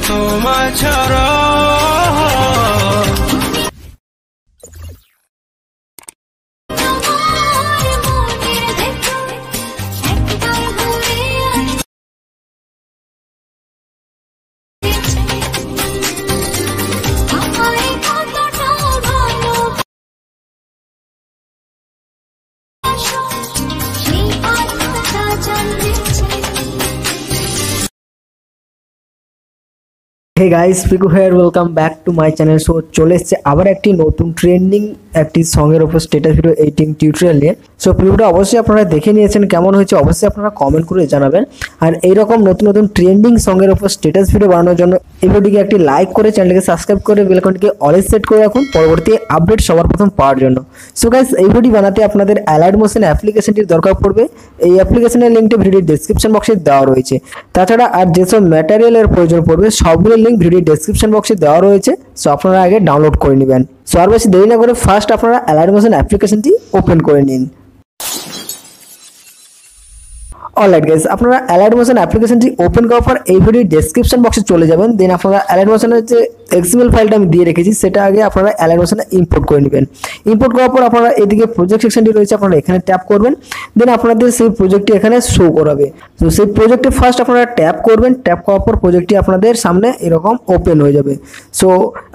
তোমায় ছাড়া। Hey guys, Piku here, welcome back to my channel. So চলে এসছে আবার একটি নতুন ট্রেন্ডিং একটি সঙ্গের উপর স্ট্যাটাস ভিডিও এডিটিং টিউটোরিয়াল নিয়ে। সো ভিডিওটা অবশ্যই আপনারা দেখে নিয়েছেন, কেমন হয়েছে অবশ্যই আপনারা কমেন্ট করে জানাবেন। আর এইরকম নতুন নতুন ট্রেন্ডিং সঙ্গের উপর স্ট্যাটাস ভিডিও বানানোর জন্য এই ভিডিওটিকে একটি লাইক করে চ্যানেলকে সাবস্ক্রাইব করে বেল আইকনটিকে অলে সেট করে রাখুন পরবর্তী আপডেট সবার প্রথম পাওয়ার জন্য। সো গাইস, এই ভিডিও বানাতে আপনাদের অ্যালাইড মোশন অ্যাপ্লিকেশনটির দরকার পড়বে। এই অ্যাপ্লিকেশনের লিঙ্কটি ভিডিওর ডেসক্রিপশন বক্সে দেওয়া রয়েছে। তাছাড়া আর যেসব ম্যাটেরিয়ালের প্রয়োজন পড়বে সবগুলোর লিঙ্ক ভিডিওর ডেসক্রিপশন বক্সে দেওয়া রয়েছে। সো আপনারা আগে ডাউনলোড করে নেবেন। সো আর বেশি দেরি না করে ফার্স্ট আপনারা অ্যালাইড মোশন অ্যাপ্লিকেশনটি ওপেন করে নিন। অলরাইট গাইস, আপনারা অ্যালাইড মোশন অ্যাপ্লিকেশনটি ওপেন করার পর এই ভিডিওর ডেসক্রিপশন বক্সে চলে যাবেন। দেন আপনারা অ্যালাইড মোশনের যে এক্সএমএল ফাইলটা আমি দিয়ে রেখেছি সেটা আগে আপনারা অ্যালাইড মোশনে ইম্পোর্ট করে নেবেন। ইম্পোর্ট করার পর আপনারা এদিকে প্রজেক্ট সেকশনটি রয়েছে, আপনারা এখানে ট্যাপ করবেন। দেন আপনাদের সেই প্রজেক্টটি এখানে শো করাবে। তো সেই প্রজেক্টে ফার্স্ট আপনারা ট্যাপ করবেন। ট্যাপ করার পর প্রজেক্টটি আপনাদের সামনে এরকম ওপেন হয়ে যাবে। সো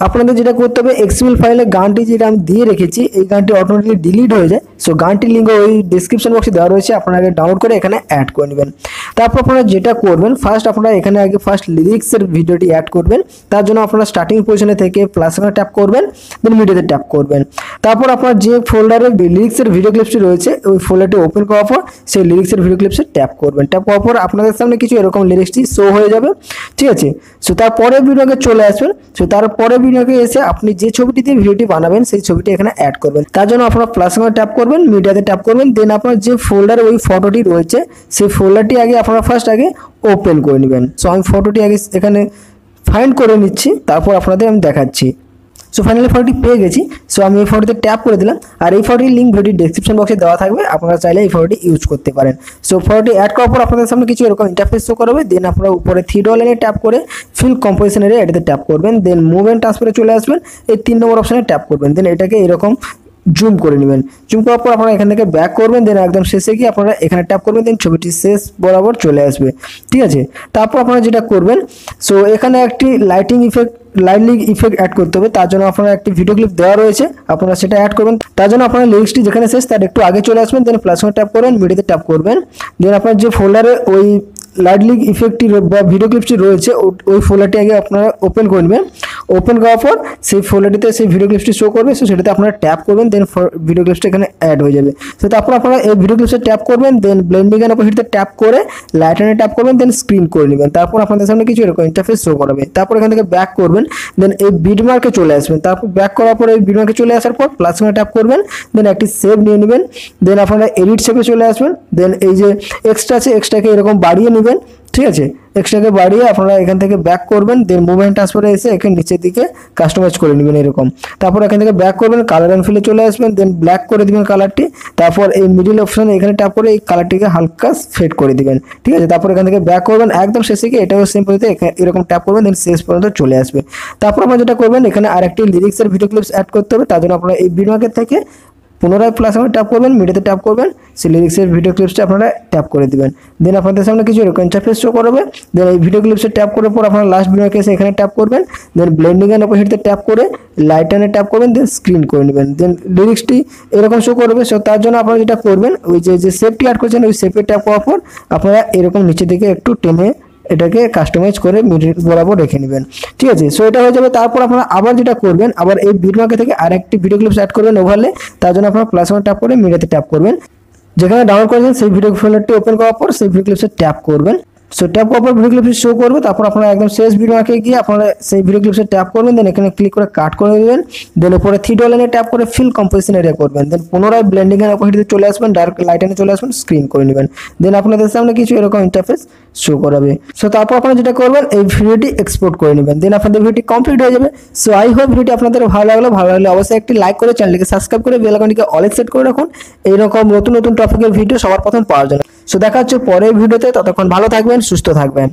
আপনাদের যেটা করতে হবে, এক্সএমএল ফাইলে গানটি যেটা আমি দিয়ে রেখেছি এই গানটি অটোমেটিকলি ডিলিট হয়ে যায়। সো গানটির লিঙ্ক ওই ডেসক্রিপশন বক্সে দেওয়া রয়েছে, আপনারা আগে ডাউনলোড করে এখানে অ্যাড করে নেবেন। তারপর আপনারা যেটা করবেন, ফার্স্ট আপনারা এখানে আগে ফার্স্ট লিরিক্সের ভিডিওটি অ্যাড করবেন। তার জন্য আপনারা স্টার্টিং পজিশনে থেকে প্লাস এখানে ট্যাপ করবেন, দেন মিডিয়াতে ট্যাপ করবেন। তারপর আপনার যে ফোল্ডারে লিরিক্সের ভিডিও ক্লিপসটি রয়েছে ওই ফোল্ডারটি ওপেন করার পর সেই লিরিক্সের ভিডিও ক্লিপসে ট্যাপ করবেন। ট্যাপ করার পর আপনাদের সামনে কিছু এরকম লিরিক্সটি শো হয়ে যাবে, ঠিক আছে। সো তারপরে ভিডিওকে চলে আসবেন। সো তারপরে ভিডিওকে এসে আপনি যে ছবিটি দিয়ে ভিডিওটি বানাবেন সেই ছবিটি এখানে অ্যাড করবেন। তার জন্য আপনারা প্লাস এখানে ট্যাপ করবেন, মিডিয়াতে ট্যাপ করবেন। দেন আপনার যে ফোল্ডারে ওই ফটোটি রয়েছে সেই ফোল্ডারটি আগে আপনারা ফার্স্ট আগে ওপেন করে নেবেন। সো আমি ফটোটি আগে এখানে ফাইন্ড করে নিচ্ছি, তারপর আপনাদের আমি দেখাচ্ছি। সো ফাইনালি ফটোটি পেয়ে গেছি। সো আমি এই ফটোতে ট্যাপ করে দিলাম। আর এই ফটোটির লিঙ্ক ভিডিওর ডেসক্রিপশন বক্সে দেওয়া থাকবে, আপনারা চাইলে এই ফটোটি ইউজ করতে পারেন। সো ফটোটি অ্যাড করার পর আপনাদের সামনে কিছু এরকম ইন্টারফেস শো করবে। দেন আপনারা উপরে থ্রি ডট লাইনে ট্যাপ করে ফিল কম্পোজিশন এরিয়া এটাতে ট্যাপ করবেন। দেন মুভ এন্ড ট্রান্সফারে চলে আসবেন, এই 3 নম্বর অপশনে ট্যাপ করবেন। দেন এটাকে এরকম জুম করে নেবেন। জুম করার পর আপনারা এখান থেকে ব্যাক করবেন। দেন একদম শেষে গিয়ে আপনারা এখানে ট্যাপ করবেন। দেন ছবিটি শেষ বরাবর চলে আসবে, ঠিক আছে। তারপর আপনারা যেটা করবেন, সো এখানে একটি লাইটিং ইফেক্ট অ্যাড করতে হবে। তার জন্য আপনারা একটি ভিডিও ক্লিপ দেওয়া রয়েছে, আপনারা সেটা অ্যাড করবেন। তার জন্য আপনারা লিরিক্সটি যেখানে শেষ তার একটু আগে চলে আসবেন। দেন প্লাস ট্যাপ করবেন, মিডিয়াতে ট্যাপ করবেন। দেন আপনার যে ফোল্ডারে ওই লাইটলিং ইফেক্টটি বা ভিডিও ক্লিপসটি রয়েছে ওই ফোল্ডারটি আগে আপনারা ওপেন করবেন। ওপেন করার পর সেই ফোল্ডারটিতে সেই ভিডিও ক্লিপসটি শো করবে। সো সেটাতে আপনারা ট্যাপ করবেন, দেন ভিডিও ক্লিপসটা এখানে অ্যাড হয়ে যাবে। সো তারপর আপনারা এই ভিডিও ক্লিপসে ট্যাপ করবেন। দেন ব্লেন্ডিং এর উপর ট্যাপ করে লাইটারে ট্যাপ করবেন, দেন স্ক্রিন করে নেবেন। তারপর আপনাদের সামনে কিছু এরকম ইন্টারফেস শো করাবে। তারপর এখান থেকে ব্যাক করবেন। দেন এই বিটমার্কে চলে আসবেন। তারপর ব্যাক করার পর এই বিটমার্কে চলে আসার পর প্লাস ট্যাপ করবেন। দেন একটি সেভ নিয়ে নেবেন। দেন আপনারা এডিট শেপে চলে আসবেন। দেন এই যে এক্সট্রা আছে এক্সট্রাকে এরকম বাড়িয়ে নেবেন, ঠিক আছে। এক্সট্রাকে বাড়িয়ে আপনারা এখান থেকে ব্যাক করবেন। দেন মুভমেন্ট ট্রান্সফারে এসে এখানে নিচের দিকে কাস্টমাইজ করে নেবেন এরকম। তারপর এখান থেকে ব্যাক করবেন, কালার অ্যান্ড ফিলে চলে আসবেন। দেন ব্ল্যাক করে দিবেন কালারটি। তারপর এই মিডিল অপশনে এখানে ট্যাপ করে এই কালারটিকে হালকা ফেড করে দিবেন, ঠিক আছে। তারপর এখান থেকে ব্যাক করবেন, একদম শেষে গিয়ে এটাও সেম পদ্ধতিতে এরকম ট্যাপ করবেন। দেন শেষ পর্যন্ত চলে আসবে। তারপর আপনারা যেটা করবেন, এখানে আরেকটি লিরিক্সের ভিডিও ক্লিপস অ্যাড করতে হবে। তার জন্য আপনারা এই ভিডিও মার্কেট থেকে পুনরায় প্লাস ট্যাপ করবেন, মিডিয়াতে ট্যাপ করবেন, সেই লিরিক্সের ভিডিও ক্লিপসটা আপনারা ট্যাপ করে দিবেন। দেন আপনাদের সামনে কিছু এরকম ইন্টারফেস শো করবে। দেন এই ভিডিও ক্লিপসে ট্যাপ করার পর আপনারা লাস্ট ভিডিওকে এসে এখানে ট্যাপ করবেন। দেন ব্লেন্ডিং এর উপর ট্যাপ করে লাইটারে ট্যাপ করবেন, দেন স্ক্রিন করে নেবেন। দেন লিরিক্সটি এরকম শো করবে। সো তার জন্য আপনারা যেটা করবেন, ওই যে সেফটি অ্যাড করছেন ওই সেফে ট্যাপ করার পর আপনারা এরকম নিচে থেকে একটু টেনে এটাকে কাস্টমাইজ করে মিডিল বরাবর রেখে নেবেন, ঠিক আছে। সো এটা হয়ে যাবে। তারপর আপনারা আবার যেটা করবেন, আবার এই ভিডিও মার্কেট থেকে আরেকটি ভিডিও ক্লিপস অ্যাড করবেন ওভারলে। তার জন্য আপনারা প্লাস ট্যাপ করে মিডিয়াতে ট্যাপ করবেন। যেখানে ডাউনলোড করেছেন সেই ভিডিও ফোল্ডারটি ওপেন করার পর সেই ভিডিও ক্লিপসে ট্যাপ করবেন। সো ট্যাপ করার পর ভিডিও ক্লিপস শো করবে। তারপর আপনারা একদম শেষ ভিডিও আঁকে গিয়ে আপনারা সেই ভিডিও ক্লিপসে ট্যাপ করবেন। দেন এখানে ক্লিক করে কাট করে দেবেন। দেন উপরে থ্রি ডট লাইনে ট্যাপ করে ফিল কম্পোজিশন এরিয়া করবেন। দেন পুনরায় ব্লেন্ডিং এর উপর চলে আসবেন, ডার্ক লাইটনে চলে আসবেন, স্ক্রিন করে নেবেন। দেন আপনাদের সামনে কিছু এরকম ইন্টারফেস শো করাবে। সো তারপর আপনারা যেটা করবেন, এই ভিডিওটি এক্সপোর্ট করে নেবেন। দেন আপনাদের ভিডিওটি কমপ্লিট হয়ে যাবে। সো আই হোপ ভিডিওটি আপনাদের ভালো লাগলে অবশ্যই একটি লাইক করে চ্যানেলটিকে সাবস্ক্রাইব করে বেল আইকনটিকে অলে সেট করে রাখুন এইরকম নতুন নতুন টপিকের ভিডিও সবার প্রথম পাওয়ার জন্য। সো দেখা হচ্ছে পরের ভিডিওতে, ততক্ষণ ভালো থাকবেন, সুস্থ থাকবেন।